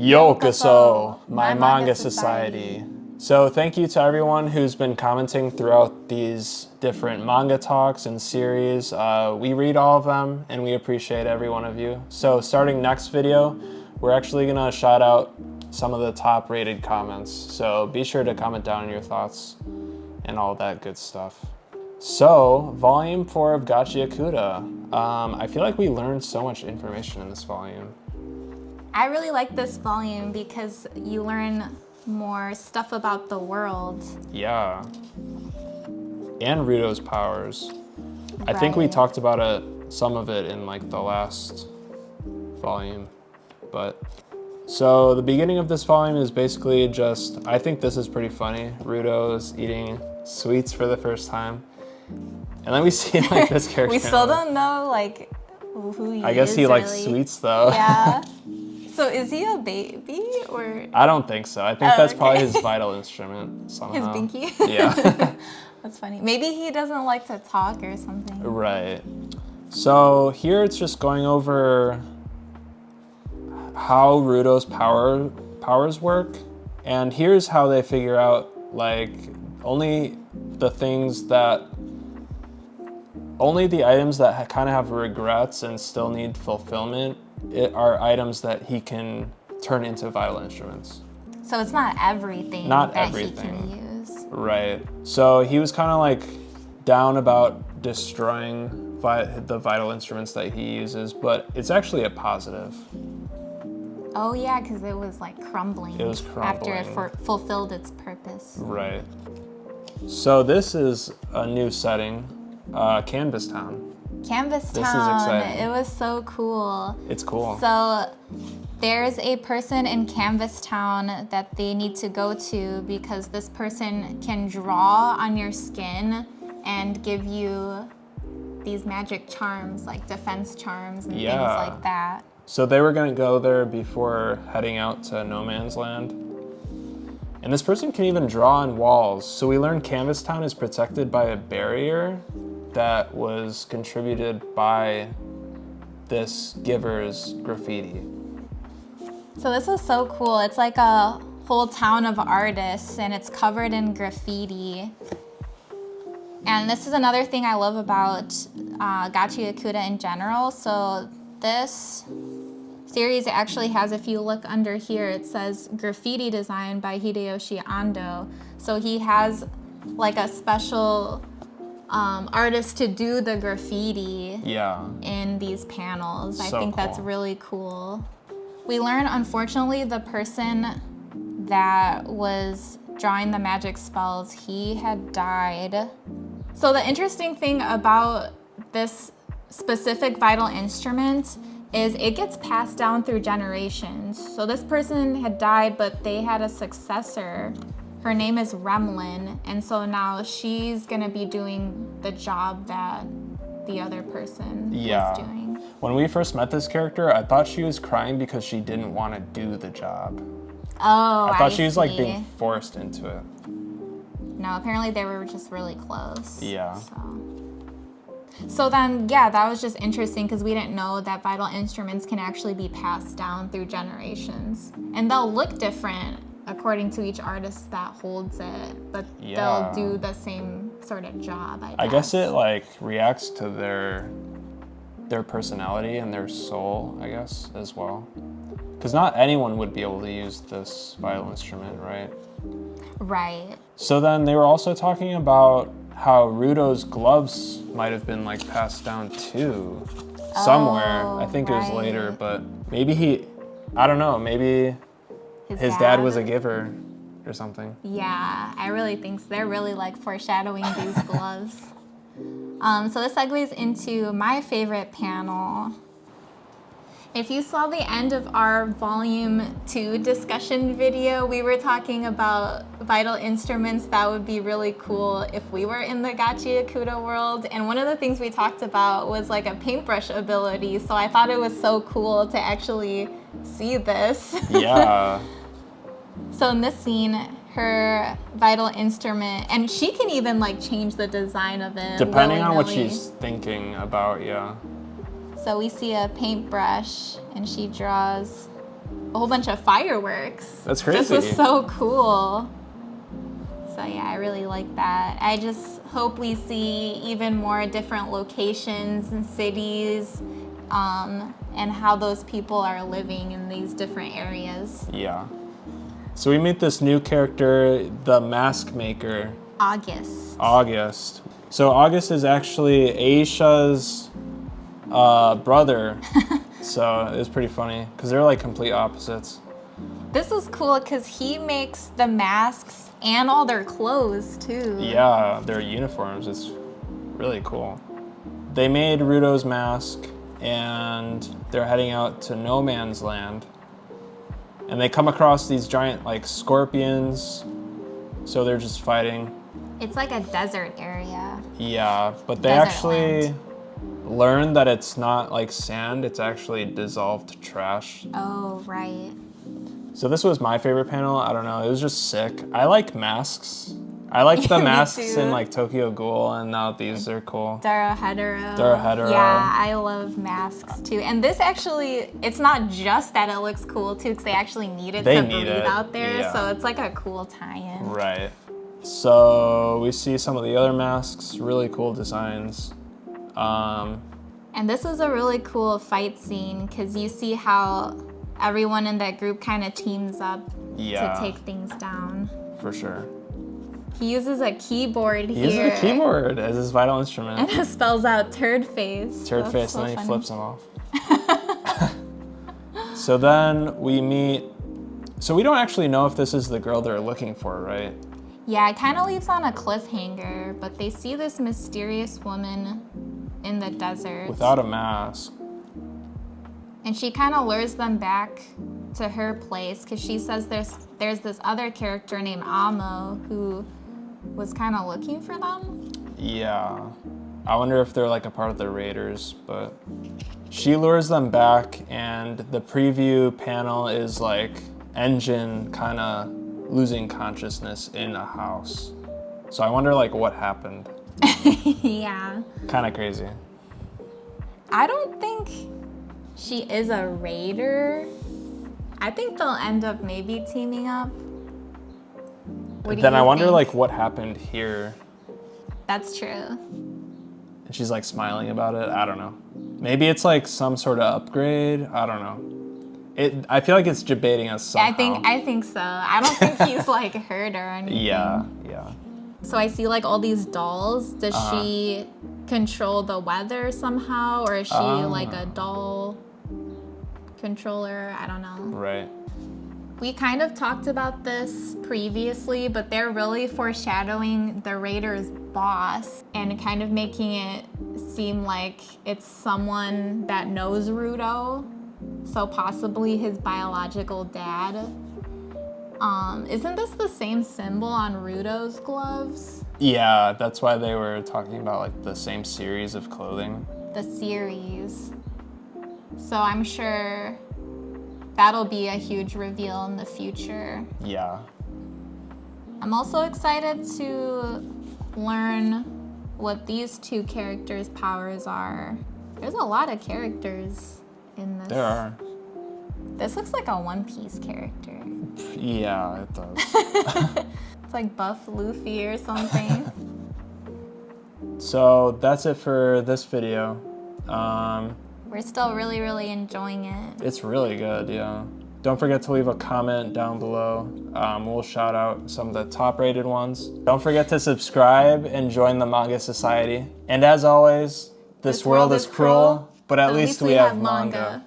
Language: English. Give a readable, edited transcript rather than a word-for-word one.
Yokoso, my manga society. So thank you to everyone who's been commenting throughout these different manga talks and series. We read all of them and we appreciate every one of you. So starting next video, we're actually gonna shout out some of the top rated comments. So be sure to comment down your thoughts and all that good stuff. So, volume 4 of Gachiakuta. I feel like we learned so much information in this volume. I really like this volume because you learn more stuff about the world. Yeah. And Ruto's powers. I think we talked about some of it in like the last volume. But so the beginning of this volume is basically just, I think this is pretty funny. Ruto's eating sweets for the first time. And then we see like this character. We still don't know like who he is. I guess he likes sweets though. Yeah. So is he a baby or? I don't think so. I think that's probably his vital instrument somehow. His binky? Yeah. That's funny. Maybe he doesn't like to talk or something. Right. So here it's just going over how Ruto's powers work. And here's how they figure out like only the items that kind of have regrets and still need fulfillment are items that he can turn into vital instruments. So it's not everything he can use. Right. So he was kind of like down about destroying the vital instruments that he uses, but it's actually a positive. Oh yeah, because it was like crumbling. It was crumbling. After it fulfilled its purpose. Right. So this is a new setting, Canvas Town. Canvas Town. This is exciting. It was so cool. It's cool. So there's a person in Canvas Town that they need to go to because this person can draw on your skin and give you these magic charms, like defense charms and things like that. So they were going to go there before heading out to No Man's Land. And this person can even draw on walls. So we learned Canvas Town is protected by a barrier that was contributed by this giver's graffiti. So this is so cool. It's like a whole town of artists and it's covered in graffiti. And this is another thing I love about Gachiakuta in general. So this series actually has, if you look under here, it says graffiti design by Hideyoshi Ando. So he has like a special artist to do the graffiti in these panels. I think that's really cool. We learn, unfortunately, the person that was drawing the magic spells, he had died. So the interesting thing about this specific vital instrument is it gets passed down through generations. So this person had died, but they had a successor. Her name is Remlin, and so now she's gonna be doing the job that the other person was doing. When we first met this character, I thought she was crying because she didn't want to do the job. Oh, I thought she was like being forced into it. No, apparently they were just really close. Yeah. So then, yeah, that was just interesting because we didn't know that vital instruments can actually be passed down through generations. And they'll look different according to each artist that holds it, but they'll do the same sort of job, I guess. It like reacts to their personality and their soul, I guess, as well. Because not anyone would be able to use this vital instrument, right? Right. So then they were also talking about how Ruto's gloves might have been like passed down too somewhere. I think it was later, but maybe I don't know, maybe his dad was a giver or something. Yeah, I really think so. They're really like foreshadowing these gloves. So this segues into my favorite panel. If you saw the end of our volume 2 discussion video, we were talking about vital instruments that would be really cool if we were in the Gachiakuta world. And one of the things we talked about was like a paintbrush ability. So I thought it was so cool to actually see this. Yeah. So in this scene, her vital instrument, and she can even like change the design of it. Depending on what she's thinking about, So we see a paintbrush and she draws a whole bunch of fireworks. That's crazy. This was so cool. So yeah, I really like that. I just hope we see even more different locations and cities, and how those people are living in these different areas. Yeah. So we meet this new character, the mask maker. August. So August is actually Aisha's brother. So it's pretty funny because they're like complete opposites. This is cool because he makes the masks and all their clothes too. Yeah, their uniforms. It's really cool. They made Rudo's mask and they're heading out to no man's land. And they come across these giant like scorpions. So they're just fighting. It's like a desert area. Yeah, but they Desert actually land. learn that it's not like sand, it's actually dissolved trash. Oh, right. So this was my favorite panel. I don't know, it was just sick. I like masks. I like the Me masks too. in like Tokyo Ghoul, and now these are cool. Dorohedoro. Yeah, I love masks too. And this actually, it's not just that it looks cool too, because they actually need it to breathe out there. Yeah. So it's like a cool tie-in. Right. So we see some of the other masks, really cool designs. And this is a really cool fight scene because you see how everyone in that group kind of teams up to take things down. For sure. He uses a keyboard here. He uses a keyboard as his vital instrument. And it spells out turd face. Turd That's face, so and then funny. he flips him off. So then we meet, so we don't actually know if this is the girl they're looking for, right? Yeah, it kind of leaves on a cliffhanger, but they see this mysterious woman in the desert. Without a mask. And she kind of lures them back to her place because she says there's this other character named Amo who was kind of looking for them. Yeah. I wonder if they're like a part of the Raiders, but she lures them back, and the preview panel is like Engine kind of losing consciousness in a house. So I wonder like what happened. Yeah. Kind of crazy. I don't think she is a raider. I think they'll end up maybe teaming up. What do Then you I wonder think? like what happened here. That's true. And she's like smiling about it. I don't know. Maybe it's like some sort of upgrade. I don't know. I feel like it's debating us somehow. I think so. I don't think he's like hurt or anything. Yeah. So I see like all these dolls. Does she control the weather somehow, or is she like a doll controller? I don't know. Right. We kind of talked about this previously, but they're really foreshadowing the Raiders' boss and kind of making it seem like it's someone that knows Rudo, so possibly his biological dad. Isn't this the same symbol on Rudo's gloves? Yeah, that's why they were talking about like the same series of clothing. The series. So I'm sure that'll be a huge reveal in the future. Yeah. I'm also excited to learn what these two characters' powers are. There's a lot of characters in this. There are. This looks like a One Piece character. Yeah, it does. It's like Buff Luffy or something. So that's it for this video. We're still really, really enjoying it. It's really good, yeah. Don't forget to leave a comment down below. We'll shout out some of the top rated ones. Don't forget to subscribe and join the Manga Society. And as always, this world is cruel, but at least we have manga.